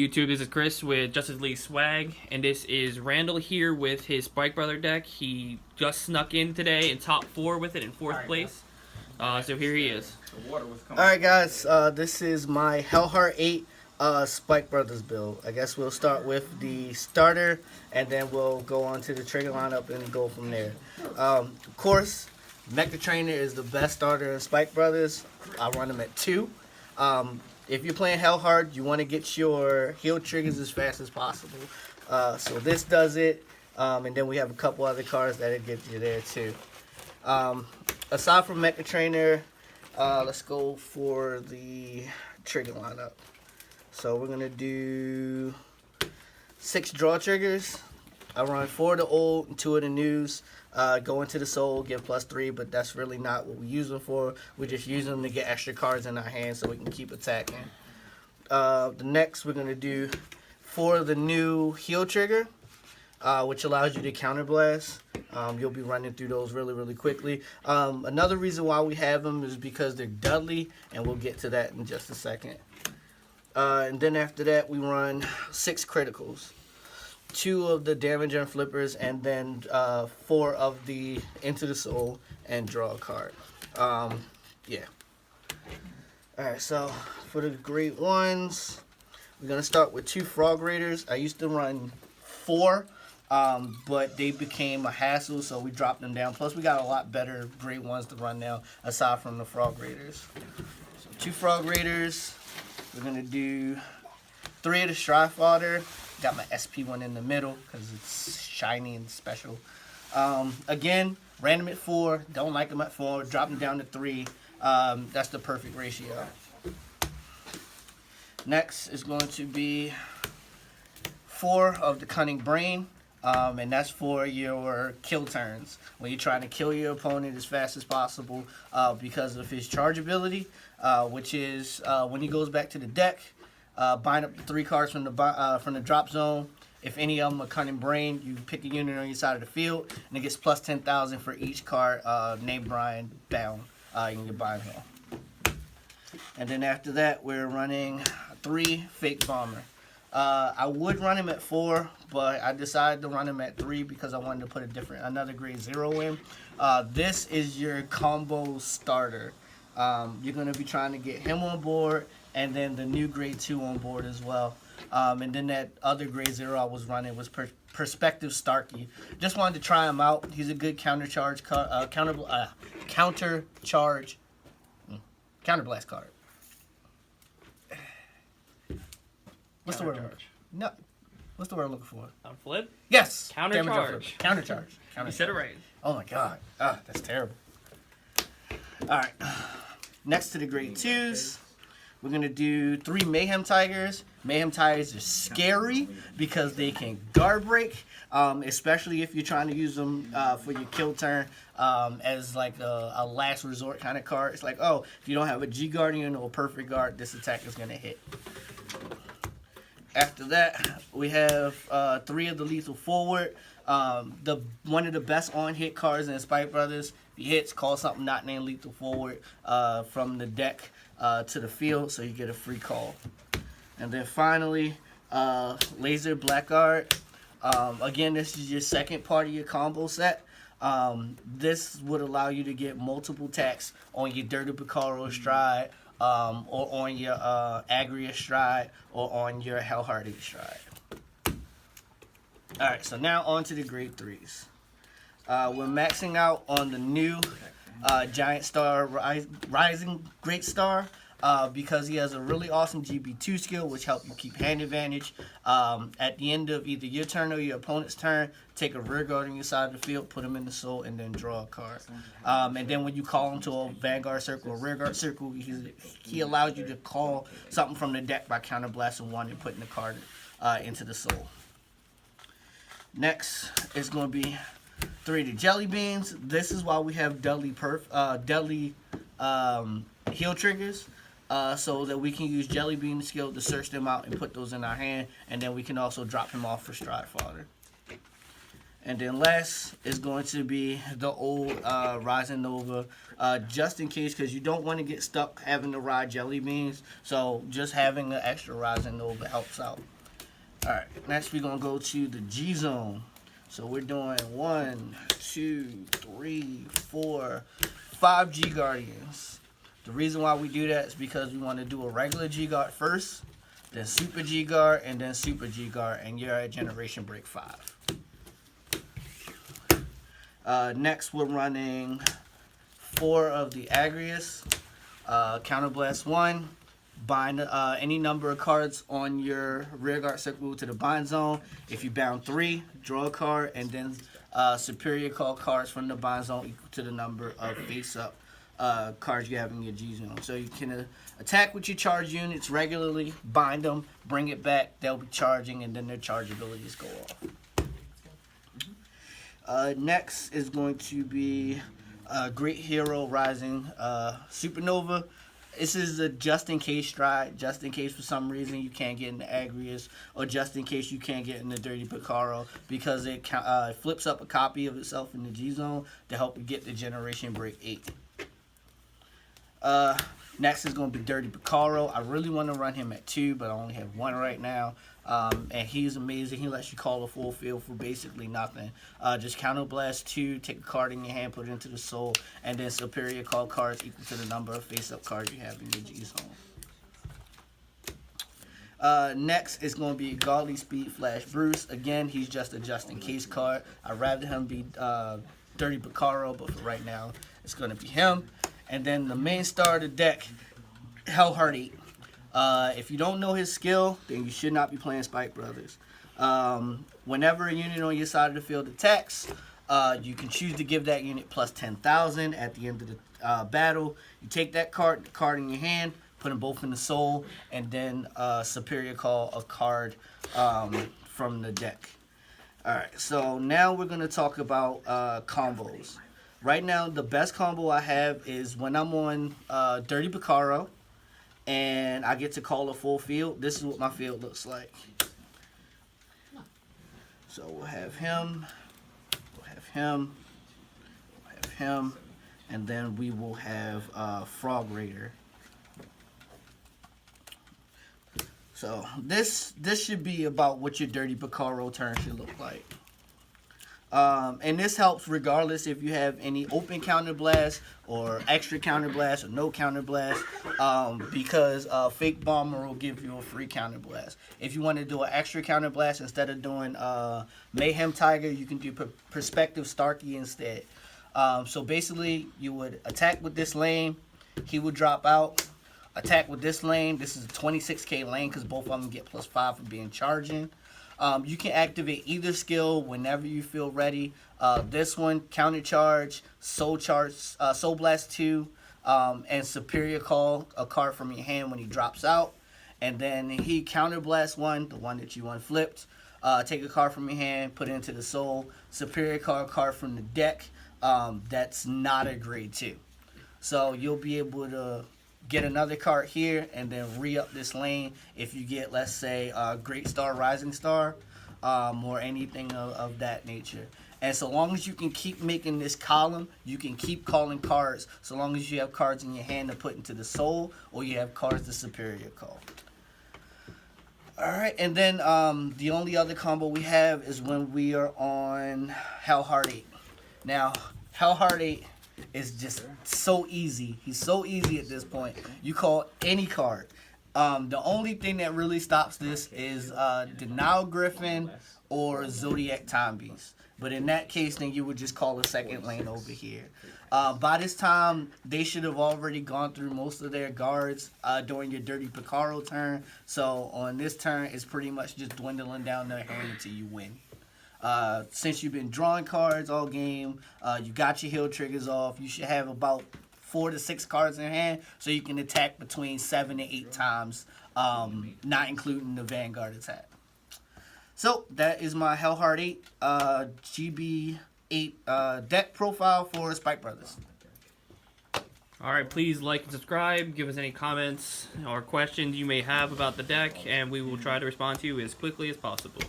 YouTube? This is Chris with Justice League Swag, and this is Randall here with his Spike Brother deck. He just snuck in today in top 4 with it in 4th place. So here he is. Alright guys, this is my Hellheart 8 Spike Brothers build. I guess we'll start with the starter, and then we'll go on to the trigger lineup and go from there. Of course, Mecha Trainer is the best starter in Spike Brothers. I run them at 2. If you're playing Hellheart, you want to get your heal triggers as fast as possible. So this does it, and then we have a couple other cards that'll get you there too. Aside from Mecha Trainer, let's go for the trigger lineup. So we're gonna do 6 draw triggers. I run 4 of the old and 2 of the news. Go into the soul, give +3, but that's really not what we use them for. We just use them to get extra cards in our hands so we can keep attacking. The next, we're gonna do 4 of the new heal trigger, which allows you to counterblast. You'll be running through those really quickly. Another reason why we have them is because they're Dudley, and we'll get to that in just a second. And then after that, we run 6 criticals. 2 of the damage and flippers, and then 4 of the into the soul and draw a card. Yeah. Alright, so for the great ones, we're gonna start with 2 frog raiders. I used to run 4, but they became a hassle, so we dropped them down. Plus we got a lot better great ones to run now aside from the frog raiders. So 2 frog raiders. We're gonna do 3 of the strife fodder. Got my SP one in the middle because it's shiny and special. Again, random at 4. Don't like them at 4. Drop them down to 3. That's the perfect ratio. Next is going to be 4 of the cunning brain. And that's for your kill turns. When you're trying to kill your opponent as fast as possible because of his charge ability, which is when he goes back to the deck, bind up the 3 cards from the drop zone. If any of them are cunning brain, you pick a unit on your side of the field, and it gets plus 10,000 for each card named Brian bound. You can bind him. And then after that, we're running 3 fake bomber. I would run him at 4, but I decided to run him at 3 because I wanted to put another grade 0 in. This is your combo starter. You're going to be trying to get him on board, and then the new grade 2 on board as well. And then that other grade 0 I was running was Perspective Starkey. Just wanted to try him out. He's a good counterblast card. What's the word? No. What's the word I'm looking for? On flip? Yes. Countercharge. Countercharge. You said it right. Oh my god. That's terrible. Alright. Next to the grade 2s, we're going to do 3 Mayhem Tigers. Mayhem Tigers are scary because they can guard break, especially if you're trying to use them for your kill turn as like a last resort kind of card. It's like, oh, if you don't have a G Guardian or a perfect guard, this attack is going to hit. After that, we have 3 of the lethal forward. One of the best on-hit cards in Spike Brothers. If he hits, call something not named lethal forward from the deck to the field, so you get a free call. And then finally, Laser Blackguard. Again, this is your second part of your combo set. This would allow you to get multiple attacks on your Dirty Picaro stride, or on your Agria stride, or on your Hellheart stride. Alright, so now on to the grade 3s. We're maxing out on the new Giant Star Rising Great Star because he has a really awesome GB2 skill which helps you keep hand advantage. At the end of either your turn or your opponent's turn, take a rear guard on your side of the field, put him in the soul, and then draw a card. And then when you call him to a Vanguard circle or rear guard circle, he allows you to call something from the deck by counterblasting 1 and putting the card into the soul. Next is going to be 3 of the Jelly Beans. This is why we have Dudley heal triggers, so that we can use Jelly Bean skill to search them out and put those in our hand, and then we can also drop him off for stride fodder. And then last is going to be the old Rising Nova, just in case, because you don't want to get stuck having to ride Jelly Beans. So just having an extra Rising Nova helps out. All right, next we're going to go to the G Zone. So we're doing 1, 2, 3, 4, 5 G Guardians. The reason why we do that is because we want to do a regular G Guard first, then Super G Guard, and then Super G Guard, and you're at Generation Break 5. Next, we're running 4 of the Agrius. Counterblast 1. Bind any number of cards on your rear guard circle to the bind zone. If you bound 3, draw a card, and then superior call cards from the bind zone equal to the number of face-up cards you have in your G zone. So you can attack with your charge units regularly, bind them, bring it back. They'll be charging, and then their charge abilities go off. Next is going to be Great Hero Rising Supernova. This is a just in case stride, just in case for some reason you can't get in the Agrius, or just in case you can't get in the Dirty Picaro, because it flips up a copy of itself in the G zone to help you get the Generation Break 8. Next is going to be Dirty Picaro. I really want to run him at 2, but I only have 1 right now. And he's amazing. He lets you call a full field for basically nothing. Just Counterblast 2, take a card in your hand, put it into the soul, and then superior call cards equal to the number of face-up cards you have in your G zone. Next is going to be Godly Speed Flash Bruce. Again, he's just a just-in-case card. I'd rather him be Dirty Picaro, but for right now, it's going to be him. And then the main star of the deck, Hellheart 8. If you don't know his skill, then you should not be playing Spike Brothers. Whenever a unit on your side of the field attacks, you can choose to give that unit plus 10,000 at the end of the battle. You take that card in your hand, put them both in the soul, and then superior call a card from the deck. Alright, so now we're going to talk about combos. Right now, the best combo I have is when I'm on Dirty Picaro, and I get to call a full field. This is what my field looks like. So we'll have him, and then we will have Frog Raider. So this should be about what your Dirty Picaro turn should look like. And this helps regardless if you have any open counterblast or extra counterblast or no counterblast, because Fake Bomber will give you a free counterblast. If you want to do an extra counterblast instead of doing Mayhem Tiger, you can do Perspective Starkey instead. So basically, you would attack with this lane, he would drop out. Attack with this lane. This is a 26k lane because both of them get +5 for being charging. You can activate either skill whenever you feel ready. This one, Counter Charge, Soul Blast 2, and Superior Call a card from your hand when he drops out. And then he Counter Blast 1, the one that you unflipped. Take a card from your hand, put it into the Soul. Superior Call a card from the deck. That's not a grade 2. So you'll be able to get another card here and then re-up this lane if you get, let's say, Great Star, Rising Star, or anything of that nature. And so long as you can keep making this column, you can keep calling cards so long as you have cards in your hand to put into the soul or you have cards to superior call. Alright, and then the only other combo we have is when we are on Hellheart 8. Now, Hellheart 8 is just so easy. He's so easy at this point. You call any card. The only thing that really stops this is Denial Griffin or Zodiac Time Beast. But in that case, then you would just call a second lane over here. By this time, they should have already gone through most of their guards during your Dirty Picaro turn. So on this turn, it's pretty much just dwindling down their hand until you win. Since you've been drawing cards all game, you got your heal triggers off, you should have about 4 to 6 cards in hand, so you can attack between 7 to 8 times, not including the Vanguard attack. So that is my Hellheart 8 GB8 deck profile for Spike Brothers. Alright, please like and subscribe, give us any comments or questions you may have about the deck, and we will try to respond to you as quickly as possible.